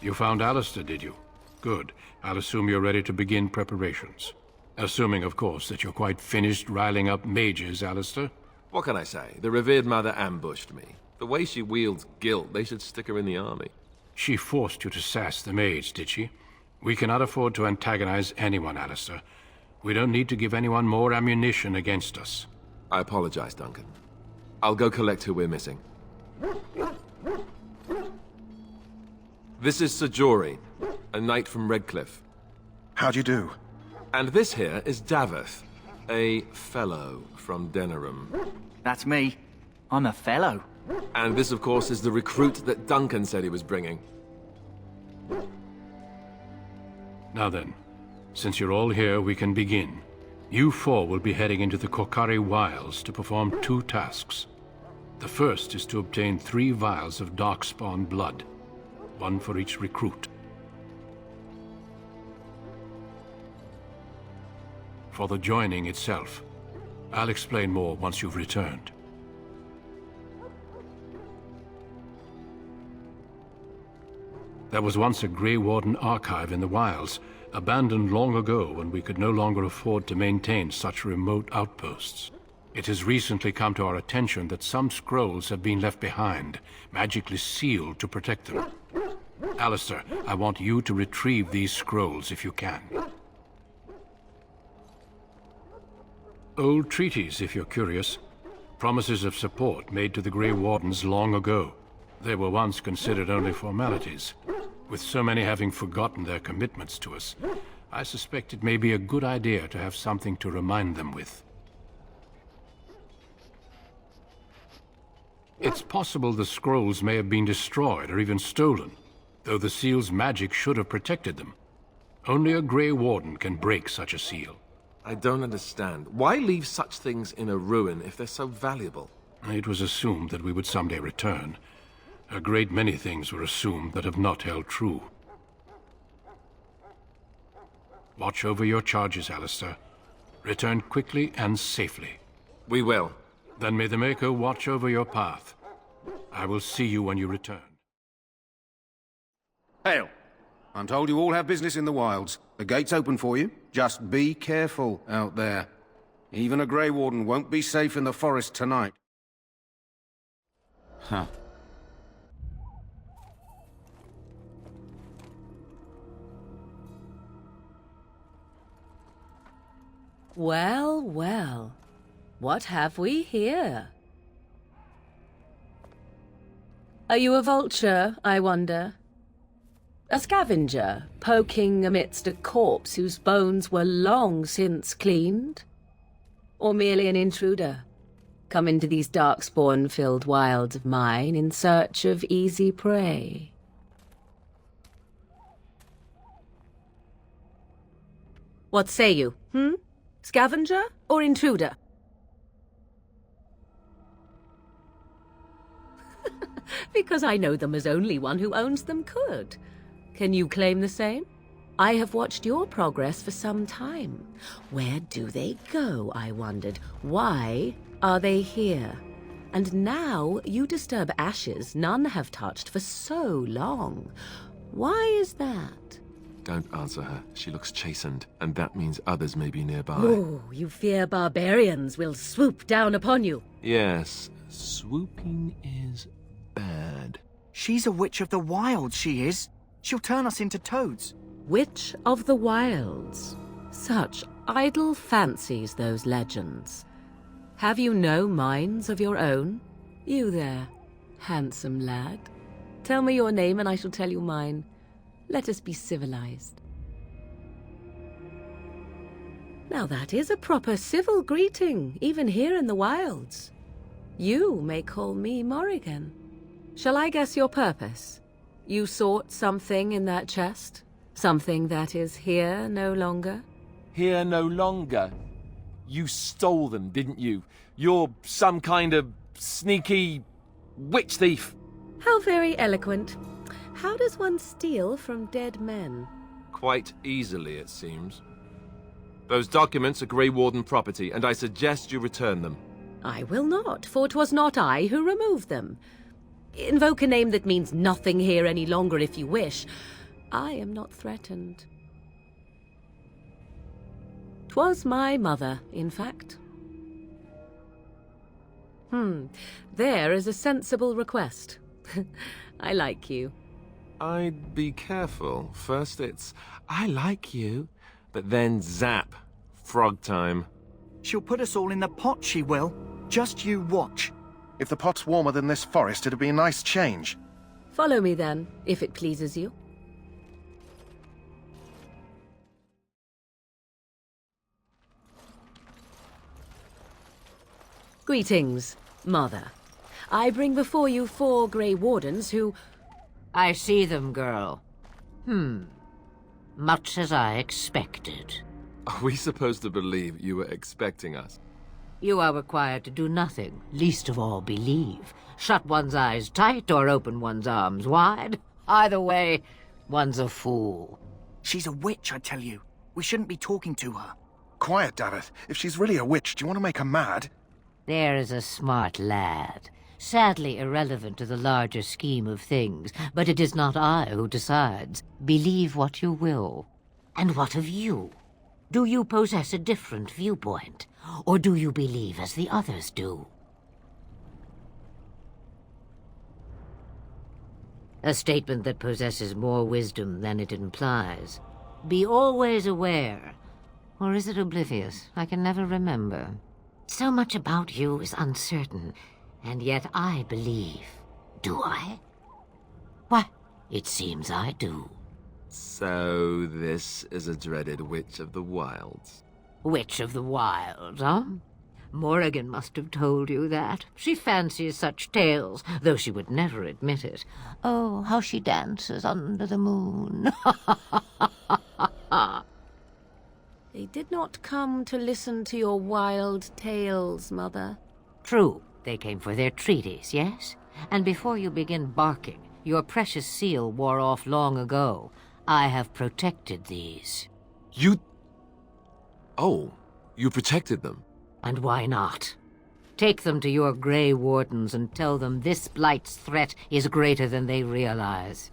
You found Alistair, did you? Good. I'll assume you're ready to begin preparations. Assuming, of course, that you're quite finished riling up mages, Alistair. What can I say? The revered mother ambushed me. The way she wields guilt, they should stick her in the army. She forced you to sass the mage, did she? We cannot afford to antagonize anyone, Alistair. We don't need to give anyone more ammunition against us. I apologize, Duncan. I'll go collect who we're missing. This is Sir Jory, a knight from Redcliffe. How'd you do? And this here is Daveth, a fellow from Denerim. That's me. I'm a fellow. And this, of course, is the recruit that Duncan said he was bringing. Now then, since you're all here, we can begin. You four will be heading into the Korcari Wilds to perform 2 tasks. The first is to obtain 3 vials of Darkspawn blood, 1 for each recruit. For the joining itself, I'll explain more once you've returned. There was once a Grey Warden archive in the wilds, abandoned long ago when we could no longer afford to maintain such remote outposts. It has recently come to our attention that some scrolls have been left behind, magically sealed to protect them. Alistair, I want you to retrieve these scrolls if you can. Old treaties, if you're curious. Promises of support made to the Grey Wardens long ago. They were once considered only formalities. With so many having forgotten their commitments to us, I suspect it may be a good idea to have something to remind them with. It's possible the scrolls may have been destroyed or even stolen, though the seal's magic should have protected them. Only a Grey Warden can break such a seal. I don't understand. Why leave such things in a ruin if they're so valuable? It was assumed that we would someday return. A great many things were assumed that have not held true. Watch over your charges, Alistair. Return quickly and safely. We will. Then may the Maker watch over your path. I will see you when you return. Hail! I'm told you all have business in the wilds. The gate's open for you. Just be careful out there. Even a Grey Warden won't be safe in the forest tonight. Huh. Well, well. What have we here? Are you a vulture, I wonder? A scavenger, poking amidst a corpse whose bones were long since cleaned? Or merely an intruder, come into these darkspawn-filled wilds of mine in search of easy prey? What say you, Scavenger or intruder? Because I know them as only one who owns them could. Can you claim the same? I have watched your progress for some time. Where do they go, I wondered? Why are they here? And now you disturb ashes none have touched for so long. Why is that? Don't answer her. She looks chastened, and that means others may be nearby. Oh, you fear barbarians will swoop down upon you. Yes, swooping is bad. She's a witch of the wilds, she is. She'll turn us into toads. Witch of the Wilds. Such idle fancies, those legends. Have you no minds of your own? You there, handsome lad. Tell me your name and I shall tell you mine. Let us be civilized. Now that is a proper civil greeting, even here in the wilds. You may call me Morrigan. Shall I guess your purpose? You sought something in that chest? Something that is here no longer? Here no longer? You stole them, didn't you? You're some kind of sneaky witch thief. How very eloquent. How does one steal from dead men? Quite easily, it seems. Those documents are Grey Warden property, and I suggest you return them. I will not, for 'twas not I who removed them. Invoke a name that means nothing here any longer if you wish. I am not threatened. 'Twas my mother, in fact. There is a sensible request. I like you. I'd be careful. First it's, I like you, but then zap. Frog time. She'll put us all in the pot, she will. Just you watch. If the pot's warmer than this forest, it'd be a nice change. Follow me then, if it pleases you. Greetings, Mother. I bring before you 4 Grey Wardens who... I see them, girl. Much as I expected. Are we supposed to believe you were expecting us? You are required to do nothing, least of all believe. Shut one's eyes tight or open one's arms wide. Either way, one's a fool. She's a witch, I tell you. We shouldn't be talking to her. Quiet, Davith. If she's really a witch, do you want to make her mad? There is a smart lad. Sadly irrelevant to the larger scheme of things, but it is not I who decides. Believe what you will. And what of you? Do you possess a different viewpoint? Or do you believe as the others do? A statement that possesses more wisdom than it implies. Be always aware. Or is it oblivious? I can never remember. So much about you is uncertain, and yet I believe. Do I? Why, it seems I do. So this is a dreaded Witch of the Wilds. Witch of the Wilds, huh? Morrigan must have told you that. She fancies such tales, though she would never admit it. Oh, how she dances under the moon. They did not come to listen to your wild tales, Mother. True, they came for their treaties, yes? And before you begin barking, your precious seal wore off long ago. I have protected these. You... Oh, you protected them? And why not? Take them to your Grey Wardens and tell them this blight's threat is greater than they realize.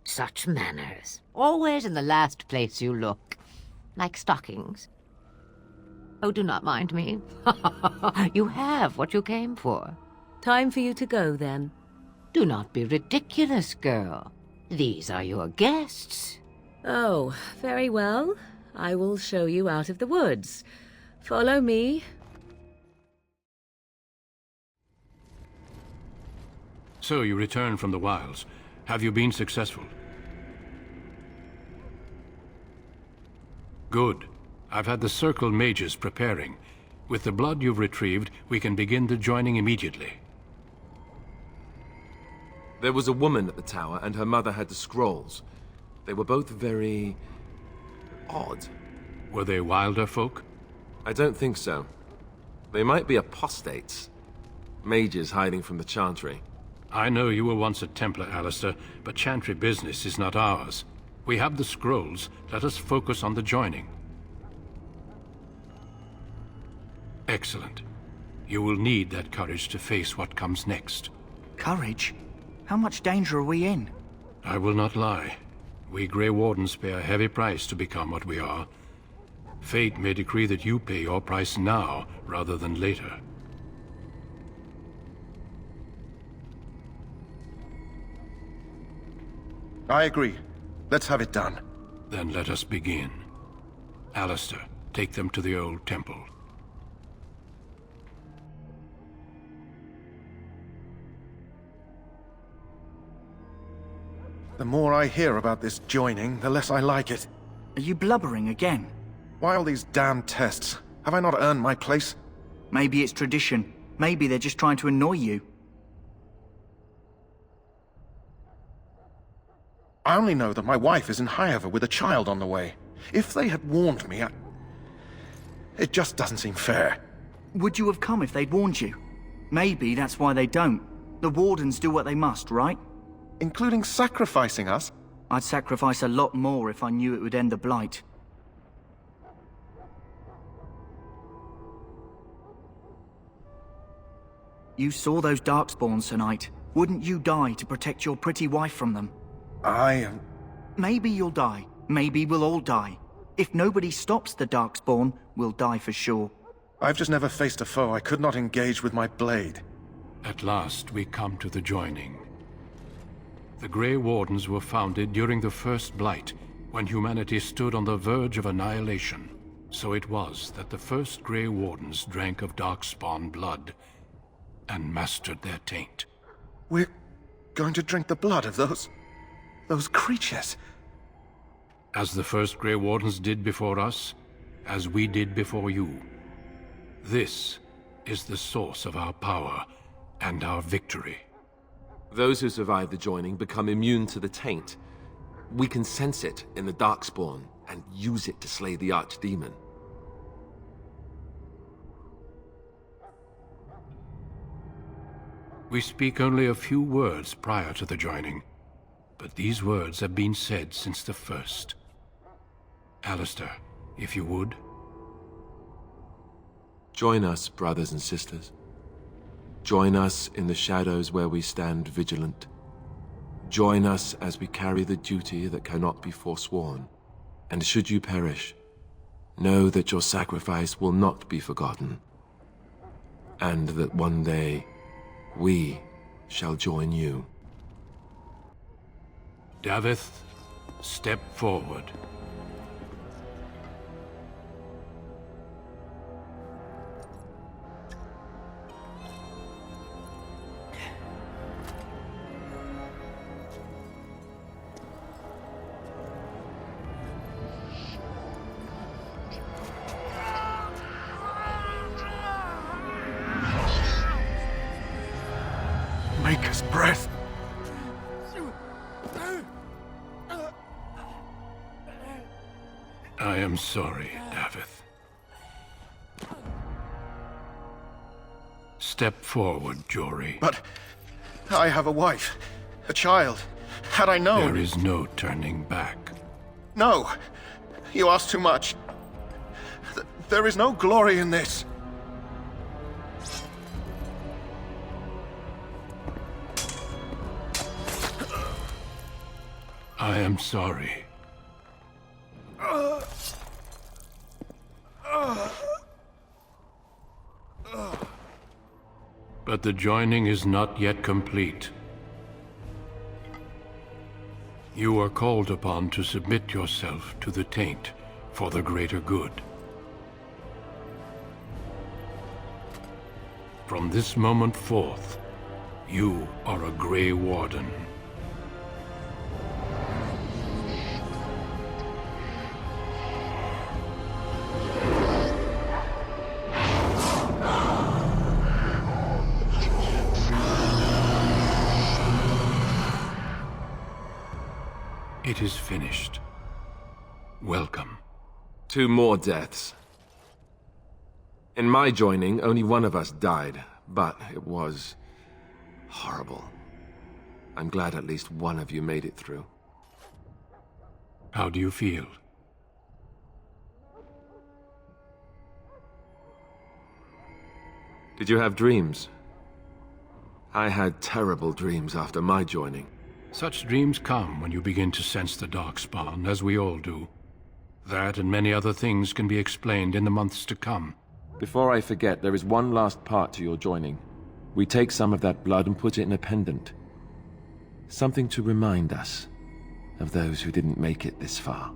Such manners. Always in the last place you look. Like stockings. Oh, do not mind me. You have what you came for. Time for you to go, then. Do not be ridiculous, girl. These are your guests. Oh, very well. I will show you out of the woods. Follow me. So you returned from the wilds. Have you been successful? Good. I've had the Circle mages preparing. With the blood you've retrieved, we can begin the joining immediately. There was a woman at the tower, and her mother had the scrolls. They were both very... odd. Were they wilder folk? I don't think so. They might be apostates. Mages hiding from the Chantry. I know you were once a Templar, Alistair, but Chantry business is not ours. We have the scrolls. Let us focus on the joining. Excellent. You will need that courage to face what comes next. Courage? How much danger are we in? I will not lie. We Grey Wardens pay a heavy price to become what we are. Fate may decree that you pay your price now, rather than later. I agree. Let's have it done. Then let us begin. Alistair, take them to the old temple. The more I hear about this joining, the less I like it. Are you blubbering again? Why all these damn tests? Have I not earned my place? Maybe it's tradition. Maybe they're just trying to annoy you. I only know that my wife is in Highover with a child on the way. If they had warned me, it just doesn't seem fair. Would you have come if they'd warned you? Maybe that's why they don't. The Wardens do what they must, right? Including sacrificing us? I'd sacrifice a lot more if I knew it would end the Blight. You saw those Darkspawns tonight. Wouldn't you die to protect your pretty wife from them? Maybe you'll die. Maybe we'll all die. If nobody stops the Darkspawn, we'll die for sure. I've just never faced a foe I could not engage with my blade. At last, we come to the joining. The Grey Wardens were founded during the First Blight, when humanity stood on the verge of annihilation. So it was that the first Grey Wardens drank of Darkspawn blood and mastered their taint. We're going to drink the blood of those creatures. As the first Grey Wardens did before us, as we did before you. This is the source of our power and our victory. Those who survive the joining become immune to the taint. We can sense it in the Darkspawn and use it to slay the Archdemon. We speak only a few words prior to the joining, but these words have been said since the first. Alistair, if you would. Join us, brothers and sisters. Join us in the shadows where we stand vigilant. Join us as we carry the duty that cannot be forsworn. And should you perish, know that your sacrifice will not be forgotten. And that one day, we shall join you. Davith, step forward. Maker's breath. I am sorry, Davith. Step forward, Jory. But I have a wife, a child. Had I known... There is no turning back. No! You ask too much. There is no glory in this. I am sorry. But the joining is not yet complete. You are called upon to submit yourself to the taint for the greater good. From this moment forth, you are a Grey Warden. It is finished. Welcome. 2 more deaths. In my joining, only one of us died, but it was horrible. I'm glad at least one of you made it through. How do you feel? Did you have dreams? I had terrible dreams after my joining. Such dreams come when you begin to sense the Darkspawn, as we all do. That and many other things can be explained in the months to come. Before I forget, there is one last part to your joining. We take some of that blood and put it in a pendant. Something to remind us of those who didn't make it this far.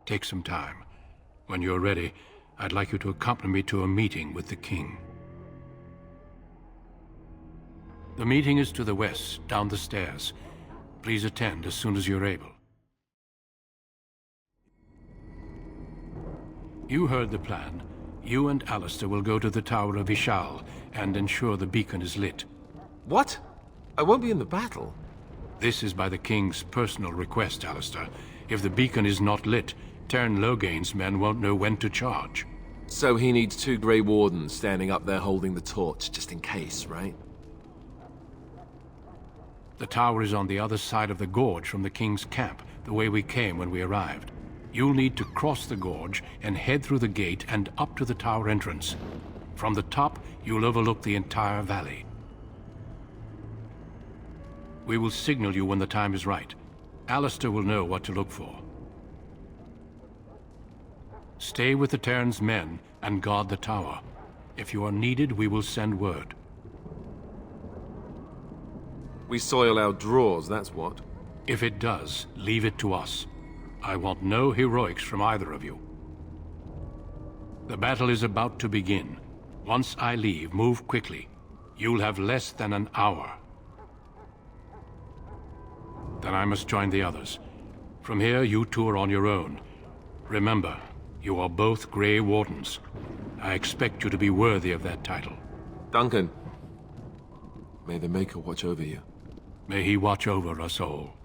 Take some time. When you're ready, I'd like you to accompany me to a meeting with the king. The meeting is to the west, down the stairs. Please attend as soon as you're able. You heard the plan. You and Alistair will go to the Tower of Ishal and ensure the beacon is lit. What? I won't be in the battle. This is by the king's personal request, Alistair. If the beacon is not lit, Tern Loghain's men won't know when to charge. So he needs 2 Grey Wardens standing up there holding the torch, just in case, right? The tower is on the other side of the gorge from the king's camp, the way we came when we arrived. You'll need to cross the gorge and head through the gate and up to the tower entrance. From the top, you'll overlook the entire valley. We will signal you when the time is right. Alistair will know what to look for. Stay with the Terran's men and guard the tower. If you are needed, we will send word. We soil our drawers, that's what. If it does, leave it to us. I want no heroics from either of you. The battle is about to begin. Once I leave, move quickly. You'll have less than an hour. Then I must join the others. From here, you two are on your own. Remember, you are both Grey Wardens. I expect you to be worthy of that title. Duncan, may the Maker watch over you. May he watch over us all.